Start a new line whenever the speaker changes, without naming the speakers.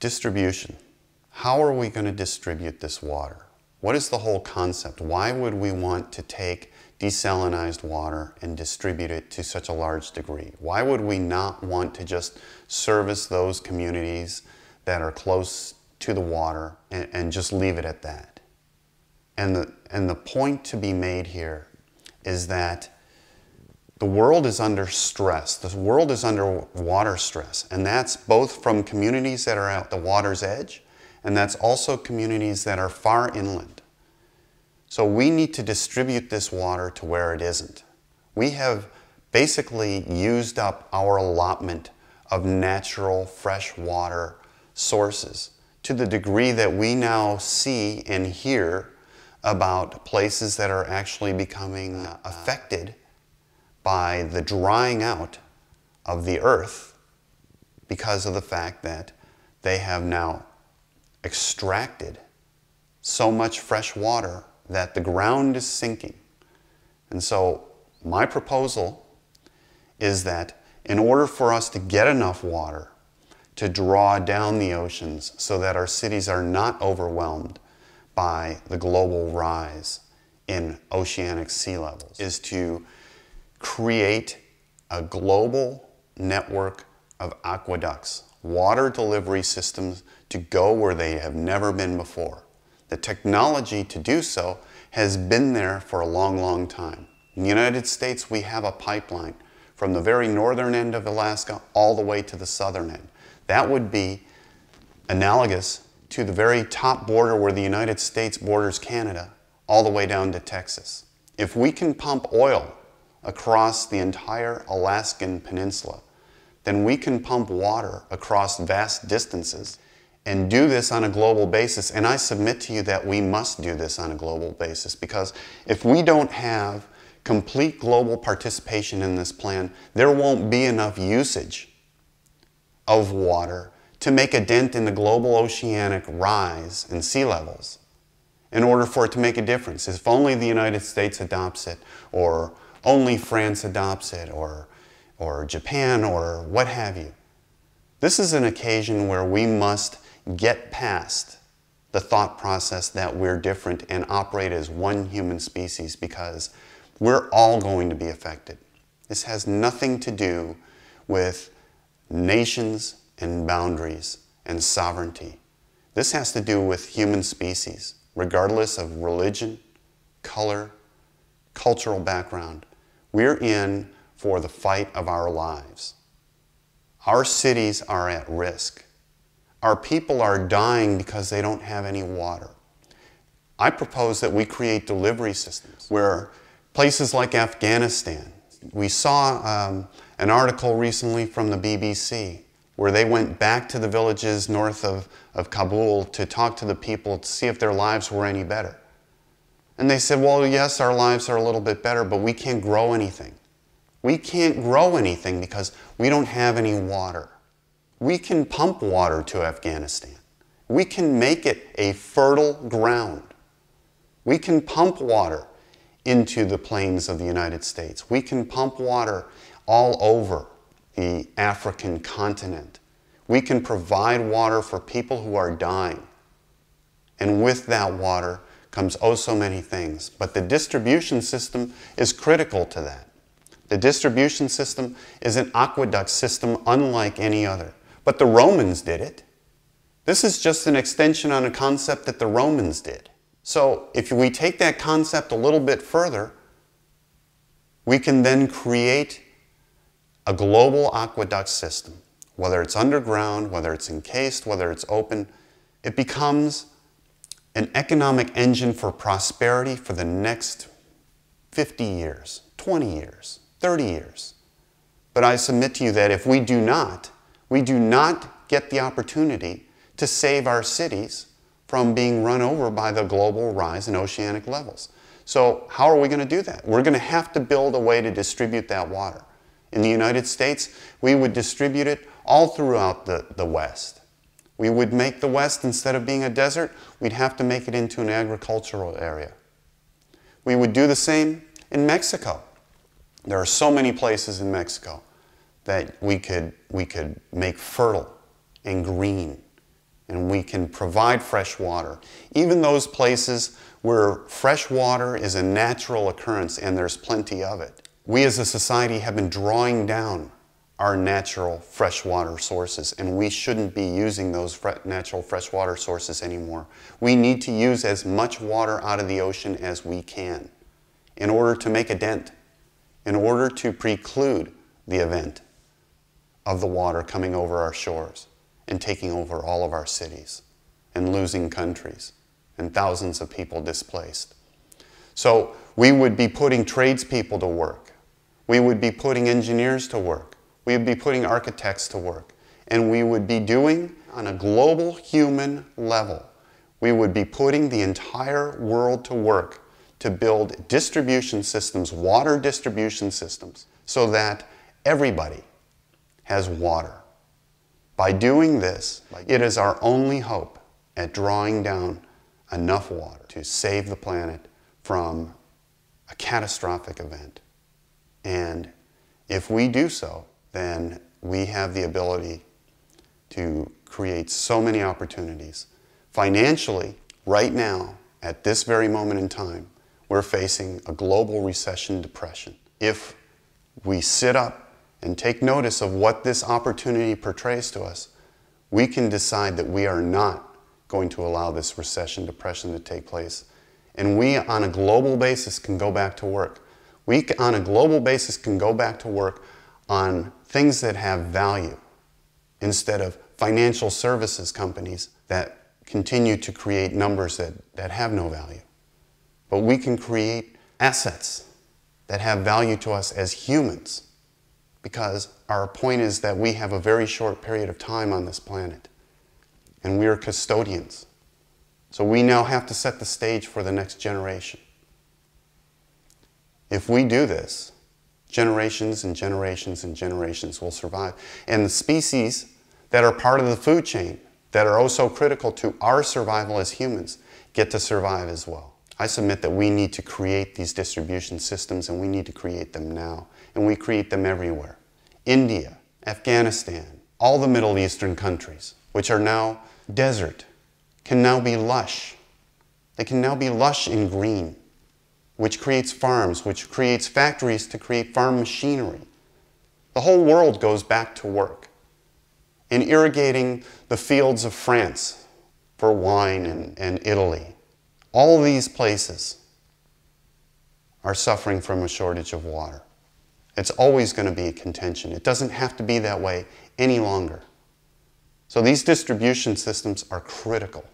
Distribution. How are we going to distribute this water? What is the whole concept? Why would we want to take desalinized water and distribute it to such a large degree? Why would we not want to just service those communities that are close to the water and just leave it at that? And the point to be made here is that the world is under stress. The world is under water stress, and that's both from communities that are at the water's edge, and that's also communities that are far inland. So we need to distribute this water to where it isn't. We have basically used up our allotment of natural fresh water sources to the degree that we now see and hear about places that are actually becoming affected by the drying out of the earth because of the fact that they have now extracted so much fresh water that the ground is sinking. And so my proposal is that in order for us to get enough water to draw down the oceans so that our cities are not overwhelmed by the global rise in oceanic sea levels, is to create a global network of aqueducts, water delivery systems to go where they have never been before. The technology to do so has been there for a long, long time. In the United States, we have a pipeline from the very northern end of Alaska all the way to the southern end. That would be analogous to the very top border where the United States borders Canada, all the way down to Texas. If we can pump oil across the entire Alaskan peninsula, then we can pump water across vast distances and do this on a global basis. And I submit to you that we must do this on a global basis, because if we don't have complete global participation in this plan, there won't be enough usage of water to make a dent in the global oceanic rise in sea levels in order for it to make a difference. If only the United States adopts it, or only France adopts it, or Japan, or what have you. This is an occasion where we must get past the thought process that we're different and operate as one human species, because we're all going to be affected. This has nothing to do with nations and boundaries and sovereignty. This has to do with human species, regardless of religion, color, cultural background. We're in for the fight of our lives. Our cities are at risk. Our people are dying because they don't have any water. I propose that we create delivery systems where places like Afghanistan, we saw an article recently from the BBC where they went back to the villages north of Kabul to talk to the people to see if their lives were any better. And they said, well, yes, our lives are a little bit better, but we can't grow anything. We can't grow anything because we don't have any water. We can pump water to Afghanistan. We can make it a fertile ground. We can pump water into the plains of the United States. We can pump water all over the African continent. We can provide water for people who are dying. And with that water comes oh so many things. But the distribution system is critical to that. The distribution system is an aqueduct system unlike any other. But the Romans did it. This is just an extension on a concept that the Romans did. So if we take that concept a little bit further, we can then create a global aqueduct system. Whether it's underground, whether it's encased, whether it's open, it becomes an economic engine for prosperity for the next 50 years, 20 years, 30 years. But I submit to you that if we do not get the opportunity to save our cities from being run over by the global rise in oceanic levels. So how are we going to do that? We're going to have to build a way to distribute that water. In the United States, we would distribute it all throughout the West. We would make the West, instead of being a desert, we'd have to make it into an agricultural area. We would do the same in Mexico. There are so many places in Mexico that we could make fertile and green can provide fresh water. Even those places where fresh water is a natural occurrence and there's plenty of it. We as a society have been drawing down our natural freshwater sources, and we shouldn't be using those natural freshwater sources anymore. We need to use as much water out of the ocean as we can in order to make a dent, in order to preclude the event of the water coming over our shores and taking over all of our cities and losing countries and thousands of people displaced. So we would be putting tradespeople to work. We would be putting engineers to work. We would be putting architects to work. And we would be doing, on a global human level, we would be putting the entire world to work to build distribution systems, water distribution systems, so that everybody has water. By doing this, it is our only hope at drawing down enough water to save the planet from a catastrophic event. And if we do so, then we have the ability to create so many opportunities. Financially, right now, at this very moment in time, we're facing a global recession depression. If we sit up and take notice of what this opportunity portrays to us, we can decide that we are not going to allow this recession depression to take place. And we, on a global basis, can go back to work. We, on a global basis, can go back to work on things that have value instead of financial services companies that continue to create numbers that have no value. But we can create assets that have value to us as humans, because our point is that we have a very short period of time on this planet, and we are custodians. So we now have to set the stage for the next generation. If we do this, generations and generations and generations will survive. And the species that are part of the food chain, that are oh so critical to our survival as humans, get to survive as well. I submit that we need to create these distribution systems, and we need to create them now. And we create them everywhere. India, Afghanistan, all the Middle Eastern countries, which are now desert, can now be lush. They can now be lush and green, which creates farms, which creates factories to create farm machinery. The whole world goes back to work in irrigating the fields of France for wine and Italy. All these places are suffering from a shortage of water. It's always going to be a contention. It doesn't have to be that way any longer. So these distribution systems are critical.